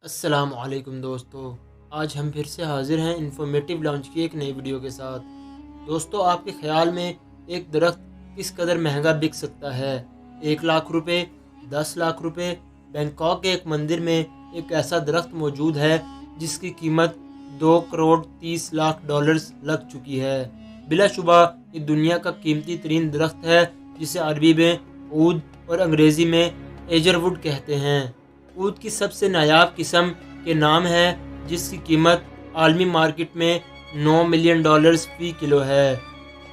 अस्सलाम वालेकुम दोस्तों, आज हम फिर से हाजिर हैं इन्फॉर्मेटिव लॉन्च की एक नई वीडियो के साथ। दोस्तों, आपके ख्याल में एक दरख्त किस कदर महंगा बिक सकता है? 1 लाख रुपए, 10 लाख रुपए? बैंकॉक के एक मंदिर में एक ऐसा दरख्त मौजूद है जिसकी कीमत 2 करोड़ 30 लाख डॉलर्स लग चुकी है। बिलाशुबा ये दुनिया का कीमती तरीन दरख्त है जिसे अरबी में ऊद और अंग्रेज़ी में एजरवुड कहते हैं। ऊद की सबसे नायाब किस्म के नाम है जिसकी कीमत आलमी मार्केट में 9 मिलियन डॉलर्स फी किलो है।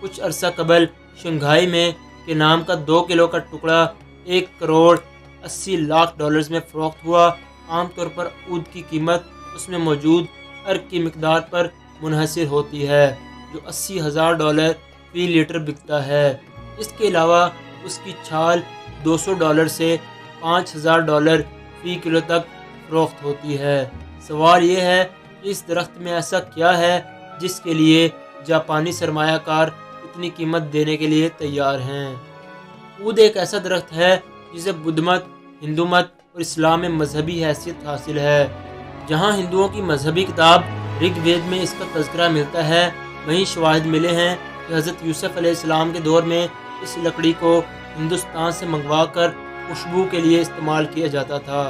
कुछ अरसा कबल शंघाई में के नाम का 2 किलो का टुकड़ा 1 करोड़ 80 लाख डॉलर्स में फ़रोख्त हुआ। आमतौर पर ऊद की कीमत उसमें मौजूद अर्क की मिकदार पर मुनहसर होती है जो 80,000 डॉलर फी लीटर बिकता है। इसके अलावा उसकी छाल 200 डॉलर से 5,000 डॉलर फी किलो तक फ़रोख्त होती है। सवाल ये है कि इस दरख्त में ऐसा क्या है जिसके लिए जापानी सरमायाकार इतनी कीमत देने के लिए तैयार हैं। ऊद एक ऐसा दरख्त है जिसे बुद्ध मत, हिंदू मत और इस्लाम में मजहबी हैसियत हासिल है। जहाँ हिंदुओं की मजहबी किताब ऋग्वेद में इसका तज़किरा मिलता है, वहीं शवाहिद मिले हैं कि हज़रत यूसुफ अलैहिस्सलाम के दौर में इस लकड़ी को हिंदुस्तान से मंगवा कर खुशबू के लिए इस्तेमाल किया जाता था।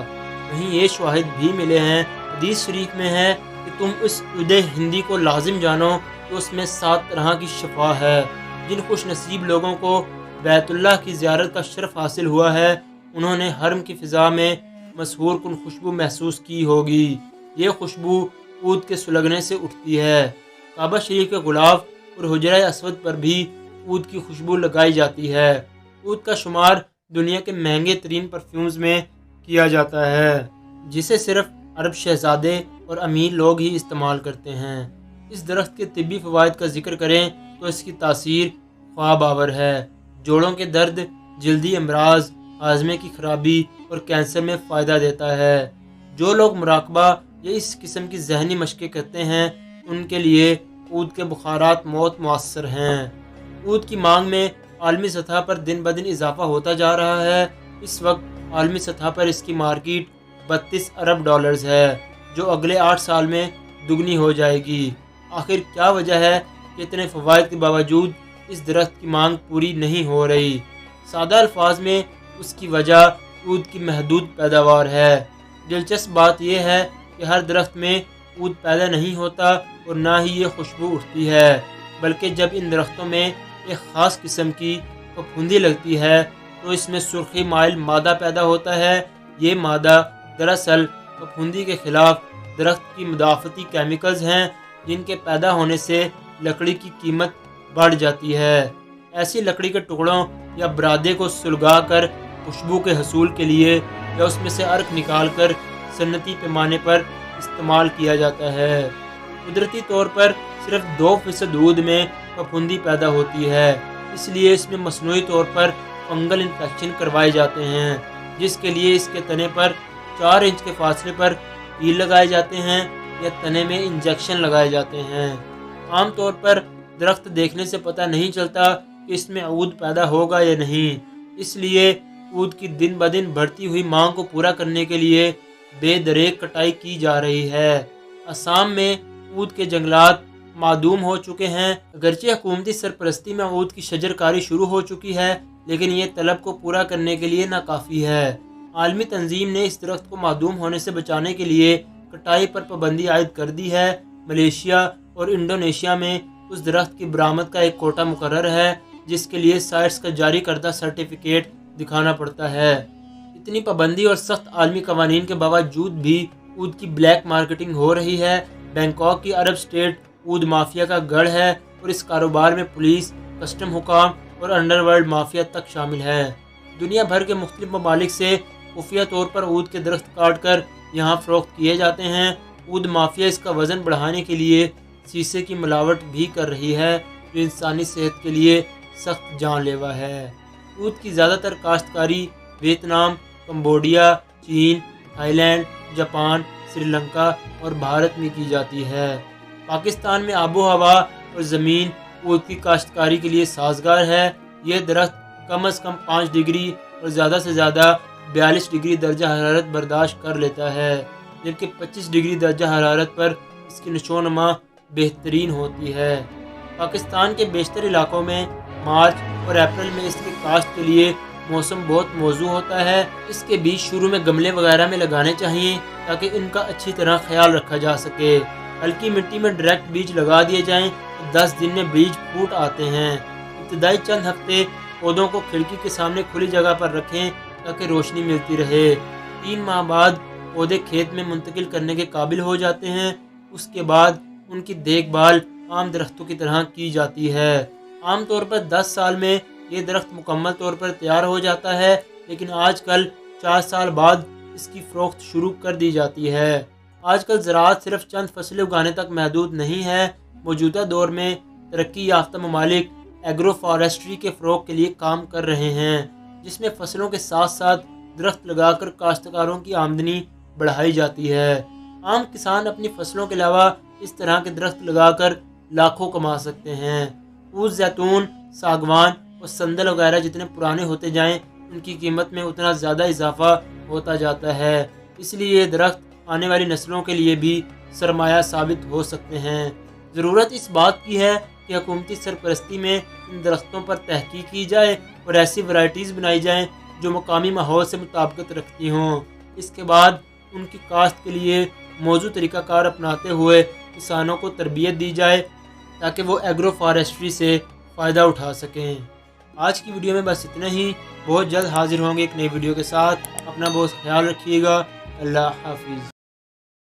वहीं ये शवाहिद भी मिले हैं, हदीस शरीफ में है कि तुम इस ऊद हिंदी को लाजिम जानो कि उसमें 7 तरह की शफा है। जिन खुश नसीब लोगों को बैतुल्लाह की ज़ियारत का शर्फ हासिल हुआ है, उन्होंने हरम की फ़िज़ा में मशहूर कुन खुशबू महसूस की होगी। ये खुशबू ऊद के सुलगने से उठती है। काबा शरीफ के गुलाब और हुजरा अस्वद पर भी ऊद की खुशबू लगाई जाती है। ऊद का शुमार दुनिया के महंगे तरीन परफ्यूम्स में किया जाता है, जिसे सिर्फ अरब शहजादे और अमीर लोग ही इस्तेमाल करते हैं। इस दरख्त के तिब्बी फ़वाइद का जिक्र करें तो इसकी तासीर ख्वाब आवर है। जोड़ों के दर्द, जल्दी अमराज, हाजमे की खराबी और कैंसर में फ़ायदा देता है। जो लोग मुराकबा या इस किस्म की जहनी मशक़ें करते हैं, उनके लिए ऊद के बुखारात मौत मुअस्सर हैं। ऊद की मांग में आलमी सतह पर दिन ब दिन इजाफा होता जा रहा है। इस वक्त आलमी सतह पर इसकी मार्केट 32 अरब डॉलर्स है, जो अगले 8 साल में दुगनी हो जाएगी। आखिर क्या वजह है कि इतने फ़वाइद के बावजूद इस दरख्त की मांग पूरी नहीं हो रही? सादा अल्फाज में उसकी वजह ऊद की महदूद पैदावार है। दिलचस्प बात यह है कि हर दरख्त में ऊद पैदा नहीं होता और ना ही ये खुशबू उठती है, बल्कि जब इन दरख्तों में एक ख़ास किस्म की फफूंदी लगती है तो इसमें सुर्खी माइल मादा पैदा होता है। ये मादा दरअसल फफूंदी के खिलाफ दरख्त की मुदाफ़ती केमिकल्स हैं, जिनके पैदा होने से लकड़ी की कीमत बढ़ जाती है। ऐसी लकड़ी के टुकड़ों या बरादे को सुलगा कर खुशबू के हसूल के लिए या उसमें से अर्क निकाल कर सन्नती पैमाने पर इस्तेमाल किया जाता है। कुदरती तौर पर सिर्फ 2% ऊद में फफूंदी पैदा होती है, इसलिए इसमें मसनूई तौर पर फंगल इन्फेक्शन करवाए जाते हैं, जिसके लिए इसके तने पर 4 इंच के फासले पर कील लगाए जाते हैं या तने में इंजेक्शन लगाए जाते हैं। आमतौर पर दरख्त देखने से पता नहीं चलता कि इसमें ऊद पैदा होगा या नहीं, इसलिए ऊद की दिन ब दिन बढ़ती हुई मांग को पूरा करने के लिए बेदरेक कटाई की जा रही है। असम में ऊद के जंगलात मादूम हो चुके हैं। अगरचे हुकूमती सरपरस्ती में ऊद की शजरकारी शुरू हो चुकी है, लेकिन ये तलब को पूरा करने के लिए नाकाफ़ी है। आलमी तंजीम ने इस दरख्त को मादूम होने से बचाने के लिए कटाई पर पाबंदी आयद कर दी है। मलेशिया और इंडोनेशिया में उस दरख्त की बरामद का एक कोटा मुकर्रर है, जिसके लिए साइट्स का जारी करदा सर्टिफिकेट दिखाना पड़ता है। इतनी पाबंदी और सख्त आलमी कवानीन के बावजूद भी ऊद की ब्लैक मार्केटिंग हो रही है। बैंकॉक की अरब स्टेट ऊद माफिया का गढ़ है और इस कारोबार में पुलिस, कस्टम हुकाम और अंडरवर्ल्ड माफिया तक शामिल है। दुनिया भर के मुख्तलिफ ममालिक से खुफिया तौर पर ऊद के दरख्त काट कर यहाँ फ़रोख्त किए जाते हैं। ऊद माफिया इसका वज़न बढ़ाने के लिए शीशे की मिलावट भी कर रही है, जो इंसानी सेहत के लिए सख्त जानलेवा है। ऊद की ज़्यादातर काश्तकारी वियतनाम, कंबोडिया, चीन, थाईलैंड, जापान, श्रीलंका और भारत में की जाती है। पाकिस्तान में आबो हवा और ज़मीन ऊद की काश्तकारी के लिए साजगार है। यह दरख्त कम से कम 5 डिग्री और ज़्यादा से ज़्यादा 42 डिग्री दर्जा हरारत बर्दाश्त कर लेता है। जबकि 25 डिग्री दर्जा हरारत पर इसकी नशोनुमा बेहतरीन होती है। पाकिस्तान के बेशतर इलाकों में मार्च और अप्रैल में इसके काश्त के लिए मौसम बहुत मौजू होता है। इसके बीज शुरू में गमले वगैरह में लगाने चाहिए ताकि इनका अच्छी तरह ख्याल रखा जा सके। हल्की मिट्टी में डायरेक्ट बीज लगा दिए जाएं तो 10 दिन में बीज फूट आते हैं। इब्तदाई चंद हफ्ते पौधों को खिड़की के सामने खुली जगह पर रखें ताकि रोशनी मिलती रहे। 3 माह बाद पौधे खेत में मुंतकिल करने के काबिल हो जाते हैं। उसके बाद उनकी देखभाल आम दरख्तों की तरह की जाती है। आमतौर पर 10 साल में ये दरख्त मुकम्मल तौर पर तैयार हो जाता है, लेकिन आजकल 4 साल बाद इसकी फ़रोख्त शुरू कर दी जाती है। आजकल ज़राअत सिर्फ चंद फसलें उगाने तक महदूद नहीं है। मौजूदा दौर में तरक्की याफ्ता ममालिक एग्रो फॉरेस्ट्री के फ़रोग़ के लिए काम कर रहे हैं, जिसमें फसलों के साथ साथ दरख्त लगाकर काश्तकारों की आमदनी बढ़ाई जाती है। आम किसान अपनी फसलों के अलावा इस तरह के दरख्त लगाकर लाखों कमा सकते हैं। फूल, जैतून, सागवान और संदल वगैरह जितने पुराने होते जाएं, उनकी कीमत में उतना ज़्यादा इजाफा होता जाता है। इसलिए ये दरख्त आने वाली नस्लों के लिए भी सरमाया साबित हो सकते हैं। ज़रूरत इस बात की है कि हुकूमती सरपरस्ती में इन दरख्तों पर तहकीक की जाए और ऐसी वैरायटीज़ बनाई जाएं जो मकामी माहौल से मुताबिकत रखती हों। इसके बाद उनकी काश्त के लिए मौजूद तरीक़ाकार अपनाते हुए किसानों को तरबियत दी जाए ताकि वो एग्रो फॉरेस्ट्री से फ़ायदा उठा सकें। आज की वीडियो में बस इतना ही। बहुत जल्द हाजिर होंगे एक नई वीडियो के साथ। अपना बहुत ख्याल रखिएगा। अल्लाह हाफिज़।